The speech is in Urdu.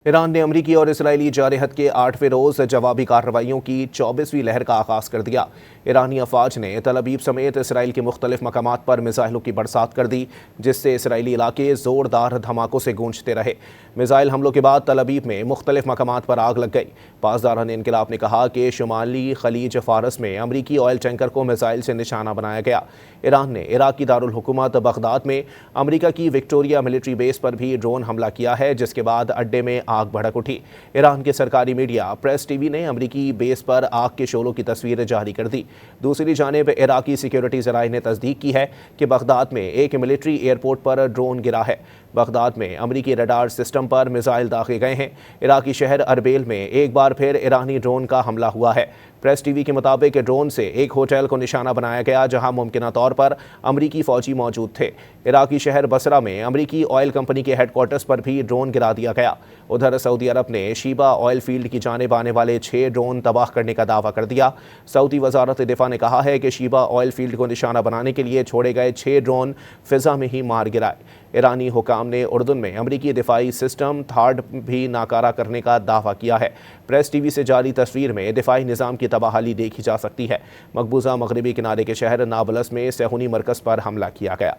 ایران نے امریکی اور اسرائیلی جارحیت کے 8ویں روز جوابی کارروائیوں کی 24ویں لہر کا آغاز کر دیا۔ ایرانی افواج نے تل ابیب سمیت اسرائیل کے مختلف مقامات پر میزائلوں کی برسات کر دی، جس سے اسرائیلی علاقے زوردار دھماکوں سے گونجتے رہے۔ میزائل حملوں کے بعد تل ابیب میں مختلف مقامات پر آگ لگ گئی۔ پاسداران انقلاب نے کہا کہ شمالی خلیج فارس میں امریکی آئل ٹینکر کو میزائل سے نشانہ بنایا گیا۔ ایران نے عراق کی دارالحکومت بغداد میں امریکہ کی وکٹوریہ ملٹری بیس پر بھی ڈرون حملہ کیا ہے، جس کے بعد اڈے میں آگ بھڑک اٹھی۔ ایران کے سرکاری میڈیا پریس ٹی وی نے امریکی بیس پر آگ کے شعلوں کی تصویریں جاری کر دی۔ دوسری جانب عراقی سیکیورٹی ذرائع نے تصدیق کی ہے کہ بغداد میں ایک ملٹری ایئرپورٹ پر ڈرون گرا ہے۔ بغداد میں امریکی ریڈار سسٹم پر میزائل داغے گئے ہیں۔ عراقی شہر اربیل میں ایک بار پھر ایرانی ڈرون کا حملہ ہوا ہے۔ پریس ٹی وی کے مطابق ڈرون سے ایک ہوٹل کو نشانہ بنایا گیا، جہاں ممکنہ طور پر امریکی فوجی موجود تھے۔ عراقی شہر بصرہ میں امریکی آئل کمپنی کے ہیڈ کوارٹرز پر بھی ڈرون گرا دیا گیا۔ ادھر سعودی عرب نے شیبہ آئل فیلڈ کی جانب آنے والے 6 ڈرون تباہ کرنے کا دعویٰ کر دیا۔ سعودی وزارت دفاع نے کہا ہے کہ شیبہ آئل فیلڈ کو نشانہ بنانے کے لیے چھوڑے گئے 6 ڈرون فضا میں ہی مار گرائے۔ ایرانی حکام نے اردن میں امریکی دفاعی سسٹم تھاڈ بھی ناکارہ کرنے کا دعویٰ کیا ہے۔ پریس ٹی وی سے جاری تصویر میں دفاعی نظام کی تباہی دیکھی جا سکتی ہے۔ مقبوضہ مغربی کنارے کے شہر نابلس میں صہیونی مرکز پر حملہ کیا گیا۔